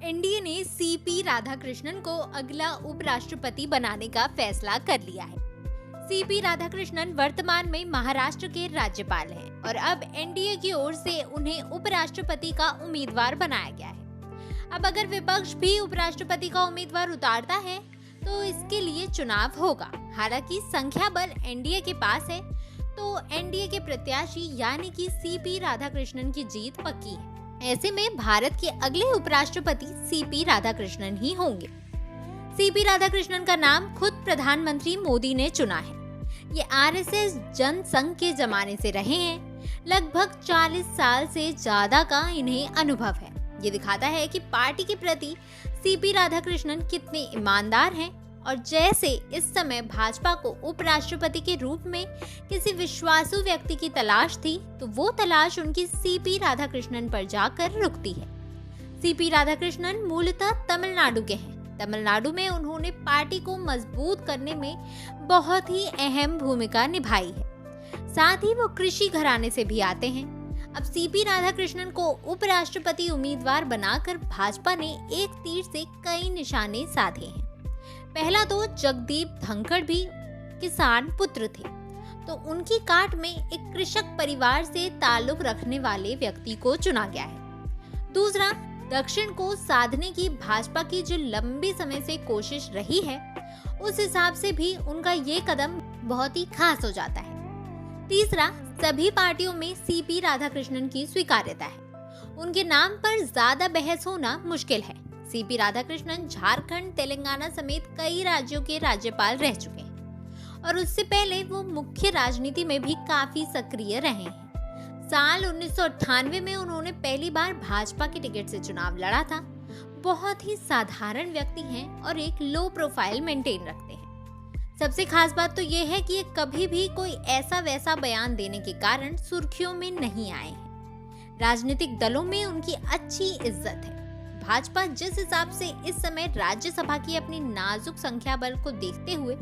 NDA ने CP Radhakrishnan को अगला उपराष्ट्रपति बनाने का फैसला कर लिया है। सीपी राधाकृष्णन वर्तमान में महाराष्ट्र के राज्यपाल हैं और अब एनडीए की ओर से उन्हें उपराष्ट्रपति का उम्मीदवार बनाया गया है। अब अगर विपक्ष भी उपराष्ट्रपति का उम्मीदवार उतारता है तो इसके लिए चुनाव होगा। हालांकि संख्या बल एनडीए के पास है, तो एनडीए के प्रत्याशी यानी कि सीपी राधाकृष्णन की जीत पक्की है। ऐसे में भारत के अगले उपराष्ट्रपति सीपी राधाकृष्णन ही होंगे। सीपी राधाकृष्णन का नाम खुद प्रधानमंत्री मोदी ने चुना है। ये आरएसएस जनसंघ के जमाने से रहे हैं। लगभग 40 साल से ज्यादा का इन्हें अनुभव है। ये दिखाता है कि पार्टी के प्रति सीपी राधाकृष्णन कितने ईमानदार हैं। और जैसे इस समय भाजपा को उपराष्ट्रपति के रूप में किसी विश्वासु व्यक्ति की तलाश थी, तो वो तलाश उनकी सीपी राधाकृष्णन पर जाकर रुकती है। सीपी राधाकृष्णन मूलतः तमिलनाडु के हैं। तमिलनाडु में उन्होंने पार्टी को मजबूत करने में बहुत ही अहम भूमिका निभाई है। साथ ही वो कृषि घराने से भी आते हैं। अब सीपी राधाकृष्णन को उपराष्ट्रपति उम्मीदवार बनाकर भाजपा ने एक तीर से कई निशाने साधे हैं। पहला तो जगदीप धनखड़ भी किसान पुत्र थे, तो उनकी काट में एक कृषक परिवार से ताल्लुक रखने वाले व्यक्ति को चुना गया है। दूसरा, दक्षिण को साधने की भाजपा की जो लंबी समय से कोशिश रही है, उस हिसाब से भी उनका ये कदम बहुत ही खास हो जाता है। तीसरा, सभी पार्टियों में सीपी राधाकृष्णन की स्वीकार्यता है। उनके नाम पर ज्यादा बहस होना मुश्किल है। सीपी राधाकृष्णन झारखंड, तेलंगाना समेत कई राज्यों के राज्यपाल रह चुके हैं और उससे पहले वो मुख्य राजनीति में भी काफी सक्रिय रहे हैं। साल 1998 में उन्होंने पहली बार भाजपा के टिकट से चुनाव लड़ा था। बहुत ही साधारण व्यक्ति हैं और एक लो प्रोफाइल मेंटेन रखते हैं। सबसे खास बात तो ये है कि ये कभी भी कोई ऐसा वैसा बयान देने के कारण सुर्खियों में नहीं आए हैं। राजनीतिक दलों में उनकी अच्छी इज्जत है। भाजपा जिस हिसाब से इस समय राज्यसभा की अपनी नाजुक संख्या बल को देखते हुए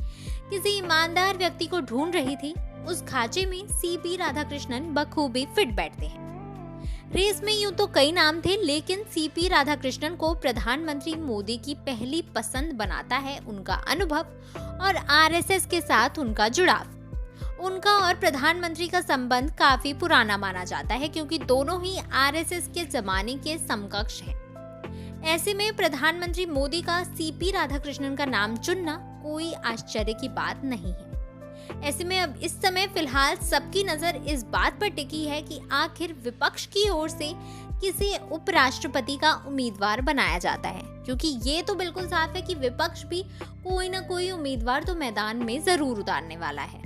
किसी ईमानदार व्यक्ति को ढूंढ रही थी, उस खांचे में सीपी राधाकृष्णन बखूबी फिट बैठते हैं। रेस में यूं तो कई नाम थे, लेकिन सीपी राधाकृष्णन को प्रधानमंत्री मोदी की पहली पसंद बनाता है उनका अनुभव और आरएसएस के साथ उनका जुड़ाव। उनका और प्रधानमंत्री का संबंध काफी पुराना माना जाता है, क्योंकि दोनों ही आरएसएस के जमाने के समकक्ष हैं। ऐसे में प्रधानमंत्री मोदी का सीपी राधाकृष्णन का नाम चुनना कोई आश्चर्य की बात नहीं है। ऐसे में अब इस समय फिलहाल सबकी नजर इस बात पर टिकी है कि आखिर विपक्ष की ओर से किसी उपराष्ट्रपति का उम्मीदवार बनाया जाता है, क्योंकि ये तो बिल्कुल साफ है कि विपक्ष भी कोई ना कोई उम्मीदवार तो मैदान में जरूर उतारने वाला है।